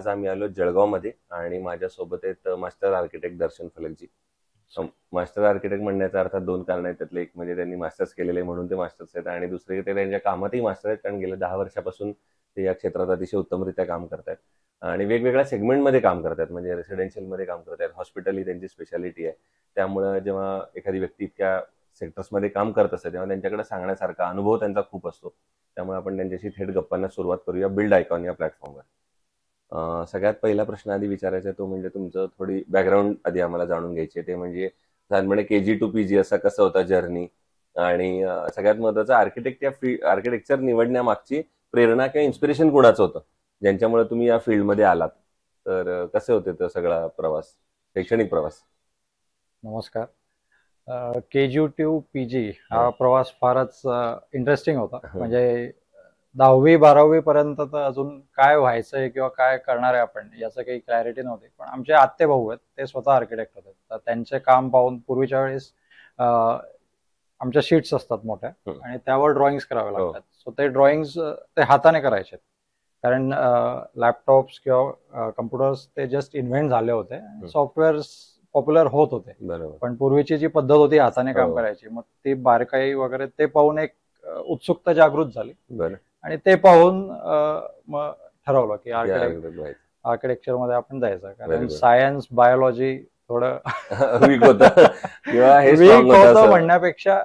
आज आम्ही आलो जळगावमध्ये आणि माझ्यासोबत आहेत मास्टर आर्किटेक्ट दर्शन फलकजी. मास्टर आर्किटेक्ट म्हणण्याचा अर्थ दोन कारण आहेत. त्यातले एक म्हणजे त्यांनी मास्टर्स केलेले म्हणून ते मास्टर्स आहेत, आणि दुसरे ते त्यांच्या कामातही मास्टर आहेत, कारण गेल्या 10 वर्षापासून ते या क्षेत्रात अतिशय उत्तमरित्या काम करतात आणि वेगवेगळ्या सेगमेंटमध्ये काम करतात. म्हणजे रेसिडेन्शियलमध्ये काम करतात, हॉस्पिटल ही त्यांची स्पेशालिटी आहे. त्यामुळे जेव्हा एखादी व्यक्ती इतक्या सेक्टर्समध्ये काम करत असते तेव्हा त्यांच्याकडे सांगण्यासारखा अनुभव त्यांचा खूप असतो. त्यामुळे आपण त्यांच्याशी थेट गप्पांना सुरुवात करूया बिल्ड आयकॉन या प्लॅटफॉर्मवर. सगळ्यात पहिला प्रश्न आधी विचारायचा तो म्हणजे तुमचं थोडी बॅकग्राऊंड आधी आम्हाला जाणून घ्यायची. ते म्हणजे साधारणपणे KG to PG असा कसं होता जर्नी, आणि सगळ्यात महत्वाचं आर्किटेक्चर निवडण्यामागची प्रेरणा किंवा इन्स्पिरेशन कुणाचं होतं ज्यांच्यामुळे तुम्ही या फील्डमध्ये आलात. तर कसे होते तो सगळा प्रवास, शैक्षणिक प्रवास? नमस्कार. KG to PG हा प्रवास फारच इंटरेस्टिंग होता. म्हणजे 10वी-12वी पर्यंत तर अजून काय व्हायचंय किंवा काय करणार आहे आपण याचं काही क्लॅरिटी नव्हती. पण आमचे आत्ते भाऊ आहेत, ते स्वतः आर्किटेक्ट होते. तर त्यांचे काम पाहून पूर्वीच्या वेळेस आमच्या शीट्स असतात मोठ्या आणि त्यावर ड्रॉइंग्स करावे लागतात. सो ते ड्रॉइंग्स ते हाताने करायचे, कारण लॅपटॉप्स किंवा कम्प्युटर्स ते जस्ट इन्व्हेंट झाले होते, सॉफ्टवेअर पॉप्युलर होत होते. पण पूर्वीची जी पद्धत होती हाताने काम करायची, मग ती बारकाई वगैरे ते पाहून एक उत्सुकता जागृत झाली. आणि ते पाहून मग ठरवलं की आर्किटेक्चर मध्ये आपण जायचं, कारण सायन्स बायोलॉजी थोडं वीक होतं म्हणण्यापेक्षा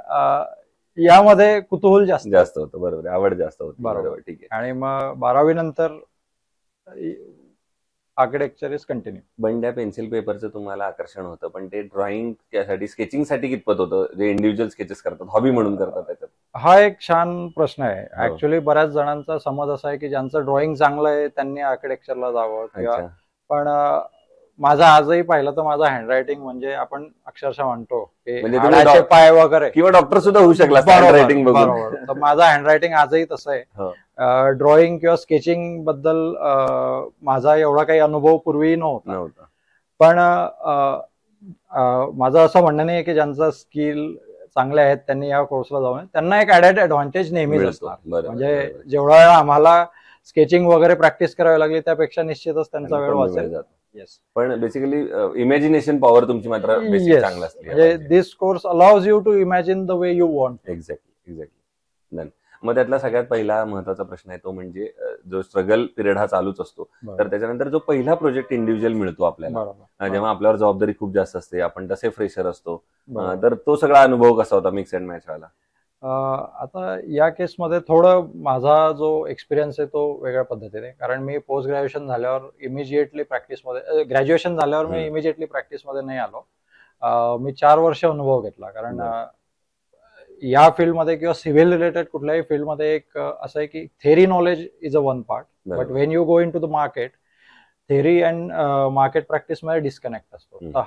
यामध्ये कुतूहल जास्त होतं. बरोबर, आवड जास्त होती. बरोबर, ठीक आहे. आणि मग 12वी नंतर architecture is continue. Bandya pencil पेपरचं तुम्हाला आकर्षण होतं, पण ते ड्रॉइंग त्यासाठी स्केचिंगसाठी कितपत होतं, जे इंडिव्हिज्युअल स्केचेस करतात, हॉबी म्हणून करतात त्याच्यात? हा एक छान प्रश्न आहे. ऍक्च्युली बऱ्याच जणांचा समज असा आहे की ज्यांचं ड्रॉइंग चांगलं आहे त्यांनी आर्किटेक्चरला जावं किंवा, पण माझा आजही पाहिलं तर माझा हँडरायटिंग म्हणजे आपण अक्षरशः म्हणतो की पाय वगैरे, किंवा डॉक्टर सुद्धा होऊ शकला हँडरायटिंग बघून. तर माझा हँडरायटिंग आजही तसं आहे. ड्रॉइंग किंवा स्केचिंग बद्दल माझा एवढा काही अनुभव पूर्वी नव्हता. पण माझं असं म्हणणं नाही की ज्यांचं स्किल चांगले आहेत त्यांनी या कोर्सला जाऊ नये. त्यांना एक ऍडेड ऍडव्हान्टेज नेहमीच असणार. म्हणजे जेवढा वेळ आम्हाला स्केचिंग वगैरे प्रॅक्टिस करावी लागली त्यापेक्षा निश्चितच त्यांचा वेळ वाचेल. पण बेसिकली इमॅजिनेशन पॉवर तुमची मात्र चांगला असते. म्हणजे this course allows you to imagine the way you want. Exactly. मग त्यातला सगळ्यात पहिला महत्वाचा प्रश्न आहे तो म्हणजे जो स्ट्रगल पिरियड हा चालूच असतो, तर त्याच्यानंतर जो पहिला प्रोजेक्ट इंडिव्हिज्युअल मिळतो आपल्याला, जेव्हा आपल्यावर जबाबदारी खूप जास्त असते, आपण तसे फ्रेशर असतो, तर तो सगळा अनुभव कसा होता मिक्स अँड मॅच वाला? आता या केसमध्ये थोडं माझा जो एक्सपिरियन्स आहे तो वेगळ्या पद्धतीने, कारण मी पोस्ट ग्रॅज्युएशन झाल्यावर इमिजिएटली प्रॅक्टिसमध्ये, ग्रॅज्युएशन झाल्यावर मी इमिजिएटली प्रॅक्टिसमध्ये नाही आलो. मी 4 वर्ष अनुभव घेतला, कारण या फील्डमध्ये किंवा सिव्हिल रिलेटेड कुठल्याही फील्डमध्ये एक असं आहे की theory knowledge is a one part, but when you go in to the market, theory and market practice मध्ये डिस्कनेक्ट असतो. तर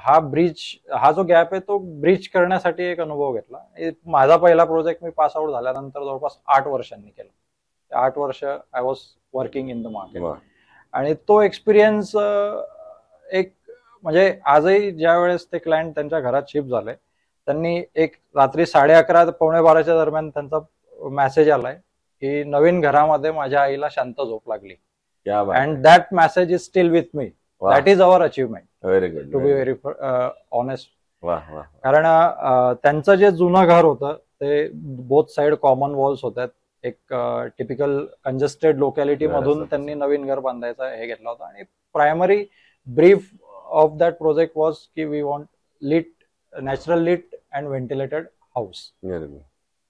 हा जो गॅप आहे तो ब्रिज करण्यासाठी एक अनुभव घेतला. माझा पहिला प्रोजेक्ट मी पास आउट झाल्यानंतर जवळपास 8 वर्षांनी केला. 8 वर्ष I was working in the market. आणि तो एक्सपिरियन्स एक म्हणजे आजही ज्या वेळेस ते क्लायंट त्यांच्या घरात शिफ्ट झाले, त्यांनी एक रात्री 11:30 पावणे 12च्या दरम्यान त्यांचा मेसेज आलाय की नवीन घरामध्ये माझ्या आईला शांत झोप लागली. And that message is still with me. Wow. That is our achievement. Very good. To be very honest. Wow. कारण त्यांचं जे जुनं घर होतं ते बोथ साइड कॉमन वॉल्स होत्यात. एक टिपिकल कंजेस्टेड लोकॅलिटी मधून त्यांनी नवीन घर बांधायचा हे घेतला होता. आणि primary brief of that project was की we want natural lit and ventilated house.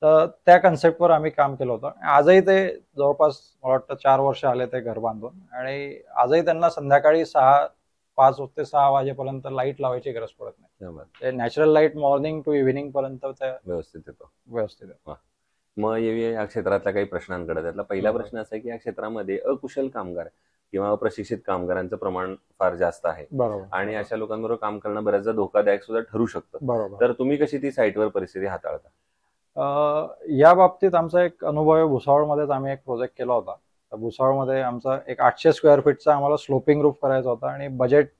तर त्या कन्सेप्टवर आम्ही काम केलं होतं. आजही ते जवळपास मला वाटतं 4 वर्ष आले ते घर बांधून, आणि आजही त्यांना संध्याकाळी 5 ते 6 वाजेपर्यंत लाईट लावायची गरज पडत नाही. Natural light morning to evening पर्यंत व्यवस्थित येतो. मग येऊया या क्षेत्रातल्या काही प्रश्नांकडे. त्यातला पहिला प्रश्न असा आहे की या क्षेत्रामध्ये अकुशल कामगार किंवा अप्रशिक्षित कामगारांचं प्रमाण फार जास्त आहे, आणि अशा लोकांबरोबर काम करणं बऱ्याचदा धोकादायक सुद्धा ठरू शकतं. तर तुम्ही कशी ती साईटवर परिस्थिती हाताळता? या बाबतीत आमचा एक अनुभव आहे. भुसावळमध्येच आम्ही एक प्रोजेक्ट केला होता. भुसावळमध्ये आमचा एक 800 स्क्वेअर फीटचा आम्हाला स्लोपिंग रूफ करायचा होता, आणि बजेट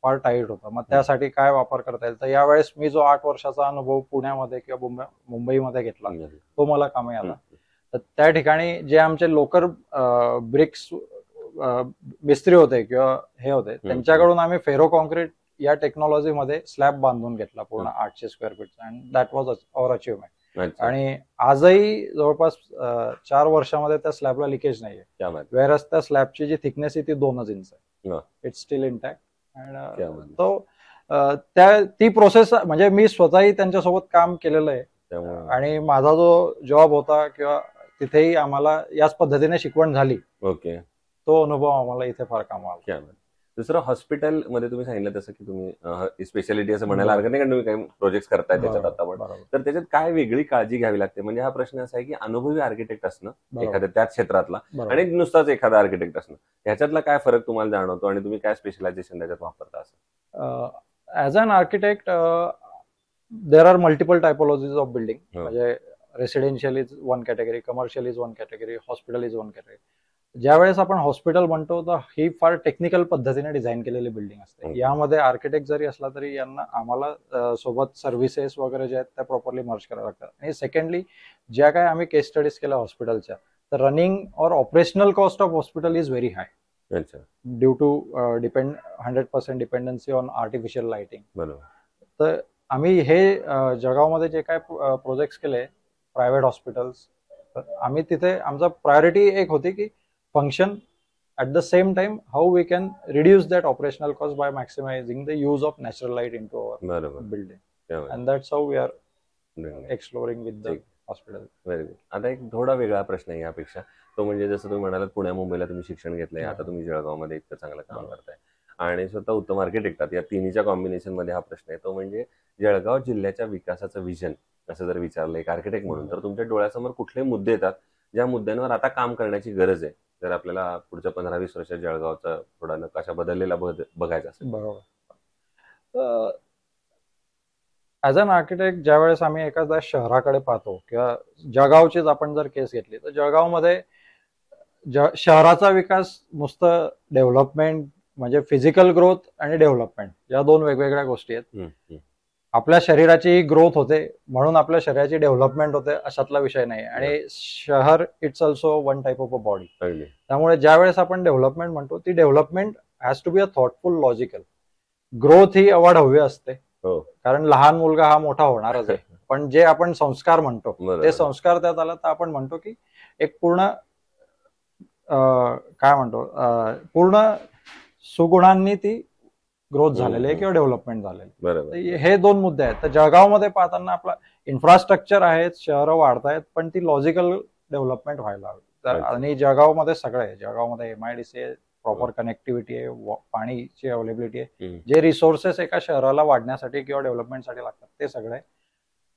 फार टाईट होतं. मग त्यासाठी काय वापर करता येईल, तर यावेळेस मी जो 8 वर्षाचा अनुभव पुण्यामध्ये किंवा मुंबईमध्ये घेतला तो मला कामी आला. तर त्या ठिकाणी जे आमचे लोकल ब्रिक्स मिस्त्री होते किंवा हे होते त्यांच्याकडून आम्ही फेरो कॉन्क्रीट या टेक्नॉलॉजीमध्ये स्लॅब बांधून घेतला पूर्ण 800 स्क्वेअर फीटचा, and that was our achievement. अच्छा. आणि आजही जवळपास 4 वर्षामध्ये त्या स्लॅबला लिकेज नाहीये. क्या बात. वेअरस त्या स्लॅबची जी थिकनेस आहे ती 2 इंच आहे. हा. It's steel intact. क्या बात. तो ती प्रोसेस म्हणजे मी स्वतःही त्यांच्यासोबत काम केलेलं आहे, त्यामुळे आणि माझा जो जॉब होता किंवा तिथेही आम्हाला याच पद्धतीने शिकवण झाली. ओके. तो अनुभव आम्हाला इथे फार कामाला आला. क्या बात. दुसरं हॉस्पिटल मध्ये तुम्ही सांगितलं तसं की तुम्ही स्पेशालिटी असं म्हणायला हरकत नाही, कारण तुम्ही काही प्रोजेक्ट करताय त्याच्यात आता पण. बरोबर. तर त्याच्यात काय वेगळी काळजी घ्यावी लागते? म्हणजे हा प्रश्न असा आहे की अनुभवी आर्किटेक्ट असणं बरोबर. एखाद्या त्याच क्षेत्रातला बरोबर. आणि नुसताच एखादा आर्किटेक्ट असणं, ह्याच्यातला काय फरक तुम्हाला जाणवतो आणि तुम्ही काय स्पेशलायझेशन त्याच्यात वापरता असं? As an architect there are multiple typologies of building. म्हणजे residential is one category, commercial is one category, hospital is one category. ज्यावेळेस आपण हॉस्पिटल म्हणतो तर ही फार टेक्निकल पद्धतीने डिझाईन केलेली बिल्डिंग असते. यामध्ये आर्किटेक्ट जरी असला तरी यांना आम्हाला सोबत सर्व्हिसेस वगैरे जे आहेत त्या प्रॉपरली मर्ज कराव्या लागतात. आणि सेकंडली, ज्या काय आम्ही केस स्टडीज केल्या हॉस्पिटलच्या, तर रनिंग और operational cost of hospital is very high. अच्छा. Due to 100% dependency on artificial lighting. बरोबर. तर आम्ही हे जळगावमध्ये जे काय प्रोजेक्ट्स केले प्रायव्हेट हॉस्पिटल्स, आम्ही तिथे आमचा प्रायोरिटी एक होती की function at the same time how we can reduce that operational cost by maximizing the use of natural light into our बरोबर. building. क्या बात. And that's how we are Doing it. exploring with the ठीक. hospital. Very good. आता एक थोडा वेगळा प्रश्न आहे यापेक्षा. तो म्हणजे जसं तुम्ही म्हणालात पुण्या मुंबईला तुम्ही शिक्षण घेतलंय, आता तुम्ही जळगावमध्ये इतकं चांगलं काम करताय आणि स्वतः उत्तम आर्किटेक्ट आहात. या तिन्हीच्या कॉम्बिनेशन मध्ये हा प्रश्न आहे, तो म्हणजे जळगाव जिल्ह्याच्या विकासाचं विजन असं जर विचारलं एक आर्किटेक्ट म्हणून, तर तुमच्या डोळ्यासमोर कुठले मुद्दे येतात ज्या मुद्द्यांवर आता काम करण्याची गरज आहे, जर आपल्याला पुढच्या 15-20 वर्षात जळगावचा थोडा नकाशा बदललेला बघायचा असेल? बरोबर. ॲज अन आर्किटेक्ट ज्यावेळेस आम्ही एखाद्या शहराकडे पाहतो किंवा जळगावचीच आपण जर केस घेतली, तर जळगावमध्ये शहराचा विकास नुसतं डेव्हलपमेंट म्हणजे फिजिकल ग्रोथ आणि डेव्हलपमेंट या 2 वेगवेगळ्या गोष्टी आहेत. आपल्या शरीराची ग्रोथ होते म्हणून आपल्या शरीराची डेव्हलपमेंट होते अशातला विषय नाही. आणि शहर it's also one type of a body. त्यामुळे ज्यावेळेस आपण डेव्हलपमेंट म्हणतो, ती development has to be a thoughtful, logical. Growth ही अवाढव्य असते, कारण लहान मुलगा हा मोठा होणारच आहे. पण जे आपण संस्कार म्हणतो ते संस्कार त्यात आला तर आपण म्हणतो की एक पूर्ण काय म्हणतो पूर्ण सुगुणांनी ती ग्रोथ झालेली आहे किंवा डेव्हलपमेंट झालेली. हे 2 मुद्दे आहेत. तर जळगावमध्ये पाहताना आपला इन्फ्रास्ट्रक्चर आहेत, शहरं वाढतायत, पण ती लॉजिकल डेव्हलपमेंट व्हायला हवी. आणि जळगावमध्ये सगळं आहे. जळगावमध्ये MIDC आहे, प्रॉपर कनेक्टिव्हिटी आहे, पाणीची अवेलेबिलिटी आहे, जे रिसोर्सेस एका शहराला वाढण्यासाठी किंवा डेव्हलपमेंटसाठी लागतात ते सगळे.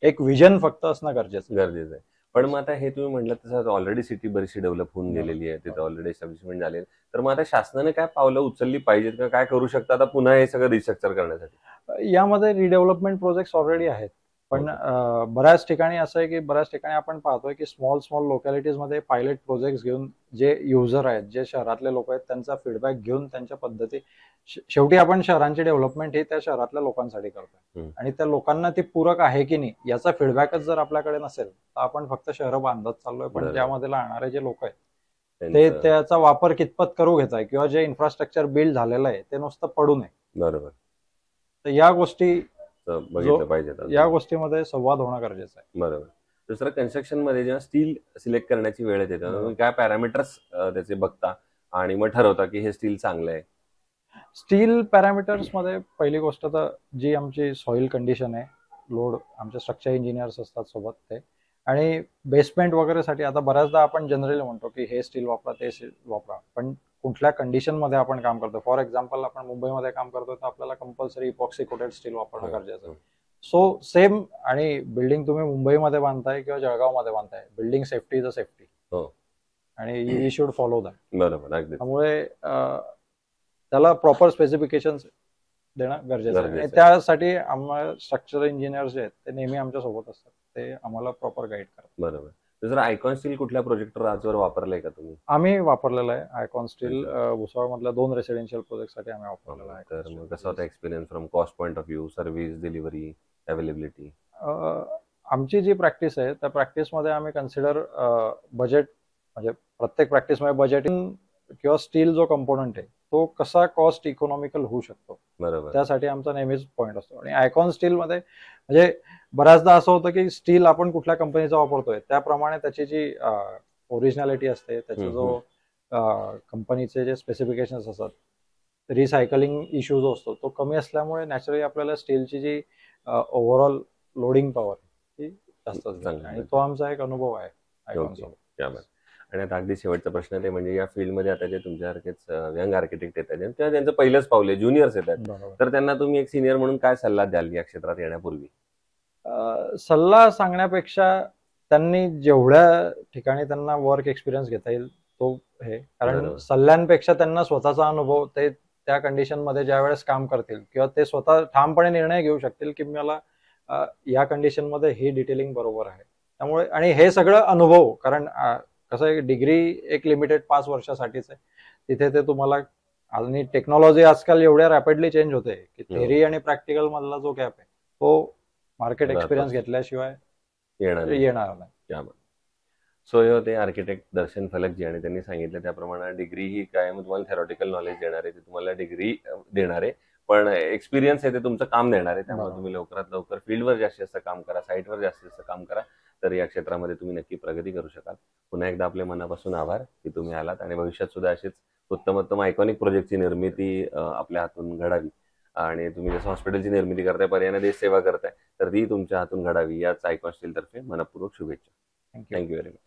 एक विजन फक्त असणं गरजेचं आहे. पण मग आता हे तुम्ही म्हटलं तसं ऑलरेडी सिटी बरीचशी डेव्हलप होऊन गेलेली आहे, तिथे ऑलरेडी एस्टॅब्लिशमेंट झाले, तर मग आता शासनाने काय पावलं उचलली पाहिजेत का, काय करू शकता आता पुन्हा हे सगळं रिस्ट्रक्चर करण्यासाठी? यामध्ये रिडेव्हलपमेंट प्रोजेक्ट्स ऑलरेडी आहेत, पण बऱ्याच ठिकाणी असं आहे की बऱ्याच ठिकाणी आपण पाहतोय की स्मॉल लोकॅलिटीज मध्ये पायलट प्रोजेक्ट घेऊन जे युजर आहेत, जे शहरातले लोक आहेत, त्यांचा फीडबॅक घेऊन त्यांच्या पद्धती, शेवटी आपण शहरांची डेव्हलपमेंट ही त्या शहरातल्या लोकांसाठी करतोय आणि त्या लोकांना ती पूरक आहे की नाही याचा फीडबॅकच जर आपल्याकडे नसेल तर आपण फक्त शहरं बांधत चाललोय, पण ज्यामध्ये राहणारे जे लोक आहेत ते त्याचा वापर कितपत करू घेत आहे किंवा जे इन्फ्रास्ट्रक्चर बिल्ड झालेलं आहे ते नुसतं पडू नये. बरोबर. तर या गोष्टी बघितलं पाहिजे, या गोष्टीमध्ये संवाद होणं गरजेचं आहे. बरोबर. दुसरं, कन्स्ट्रक्शन मध्ये जेव्हा स्टील सिलेक्ट करण्याची वेळ येते तुम्ही काय पॅरामीटर्स त्याचे बघता आणि मग ठरवता की हे स्टील चांगलं आहे? स्टील पॅरामीटर्स मध्ये पहिली गोष्ट तर जी आमची सॉइल कंडिशन आहे, लोड, आमचे स्ट्रक्चर इंजिनियर्स असतात सोबत ते, आणि बेसमेंट वगैरेसाठी आता बऱ्याचदा आपण जनरली म्हणतो की हे स्टील वापरा ते स्टील वापरा, पण कुठल्या कंडिशन मध्ये आपण काम करतो, फॉर एक्झाम्पल आपण मुंबईमध्ये काम करतो तर आपल्याला कंपल्सरी इपॉक्सी कोटेड स्टील वापरणं गरजेचं आहे. सो सेम, आणि बिल्डिंग तुम्ही मुंबईमध्ये बांधताय किंवा जळगावमध्ये बांधताय, building safety is a safety आणि वी शुड फॉलो दॅट. बरोबर. त्यामुळे त्याला प्रॉपर स्पेसिफिकेशन देणं गरजेचं आहे आणि त्यासाठी आम्हाला स्ट्रक्चरल इंजिनियर जे आहेत ते नेहमी आमच्या सोबत असतात, ते आम्हाला प्रॉपर गाईड करतात. बरोबर. दुसरं, आयकॉन स्टील कुठल्या प्रोजेक्टवर आजवर वापरलंय का तुम्ही? आम्ही वापरलेलं आहे आयकॉन स्टील. भुसावळ मधल्या 2 रेसिडेन्शियल प्रोजेक्टसाठी आम्ही वापरलेलं आहे. तर मग कसा होता experience from cost point of view, service, delivery, availability? आमची जी प्रॅक्टिस आहे त्या प्रॅक्टिसमध्ये आम्ही कन्सिडर बजेट, म्हणजे प्रत्येक प्रॅक्टिसमध्ये बजेटिंग किंवा स्टील जो कंपोनंट आहे तो कसा कॉस्ट इकॉनॉमिकल होऊ शकतो, बरोबर. त्यासाठी आमचा नेहमीच पॉईंट असतो. आणि आयकॉन स्टीलमध्ये म्हणजे बऱ्याचदा असं होतं की स्टील आपण कुठल्या कंपनीचा वापरतोय त्याप्रमाणे त्याची जी ओरिजिनॅलिटी असते, त्याचा जो कंपनीचे जे स्पेसिफिकेशन्स असतात, रिसायकलिंग इश्यू जो असतो तो कमी असल्यामुळे नॅचरली आपल्याला स्टीलची जी ओव्हरऑल लोडिंग पॉवर ती जास्त असते. चांगलं. आणि तो आमचा एक अनुभव आहे आयकॉन ओके, सोबत. क्या बात. आणि आता अगदी शेवटचा प्रश्न ते म्हणजे या फील्डमध्ये आता जे तुमच्यासारखेच यंग आर्किटेक्ट येतात किंवा त्यांचं पहिलंच पाऊल आहे, ज्युनियर्स येतात, बरोबर. तर त्यांना तुम्ही एक सिनियर म्हणून काय सल्ला द्याल या क्षेत्रात येण्यापूर्वी? सल्ला सांगण्यापेक्षा त्यांनी जेवढ्या ठिकाणी त्यांना वर्क एक्सपिरियन्स घेता येईल तो हे, कारण बरोबर. सल्ल्यांपेक्षा त्यांना स्वतःचा अनुभव, ते त्या कंडिशन मध्ये ज्या वेळेस काम करतील किंवा ते स्वतः ठामपणे निर्णय घेऊ शकतील की मला या कंडिशन मध्ये ही डिटेलिंग बरोबर आहे. त्यामुळे आणि हे सगळं अनुभव, कारण कसं आहे, डिग्री एक लिमिटेड 5 वर्षासाठीच आहे. तिथे ते तुम्हाला, आणि टेक्नॉलॉजी आजकाल एवढ्या रॅपिडली चेंज होते की थेअरी आणि प्रॅक्टिकल मधला जो गॅप आहे तो मार्केट एक्सपिरियन्स घेतल्याशिवाय येणार नाही. येणार नाही. क्या बात. सो हे होते आर्किटेक्ट दर्शन फलकजी, आणि त्यांनी सांगितलं त्याप्रमाणे डिग्री ही काय तुम्हाला थेरॉटिकल नॉलेज देणार आहे, ते तुम्हाला डिग्री देणार आहे, पण एक्सपिरियन्स आहे ते तुमचं काम देणार आहे. त्यामुळे बरोबर. तुम्ही लवकरात लवकर फील्डवर जास्तीत जास्त काम करा, साईटवर जास्तीत जास्त काम करा, तर या क्षेत्रामध्ये तुम्ही नक्की प्रगती करू शकाल. पुन्हा एकदा आपल्या मनापासून आभार की तुम्ही आलात, आणि भविष्यात सुद्धा अशीच उत्तमोत्तम आयकॉनिक प्रोजेक्टची निर्मिती आपल्या हातून घडावी. आणि तुम्ही जसं हॉस्पिटलची निर्मिती करताय, पर्यायाने देश सेवा करताय, तर ती तुमच्या हातून घडावी याच आयकॉन स्टील तर्फे मनपूर्वक शुभेच्छा. थँक्यू. Thank you very much.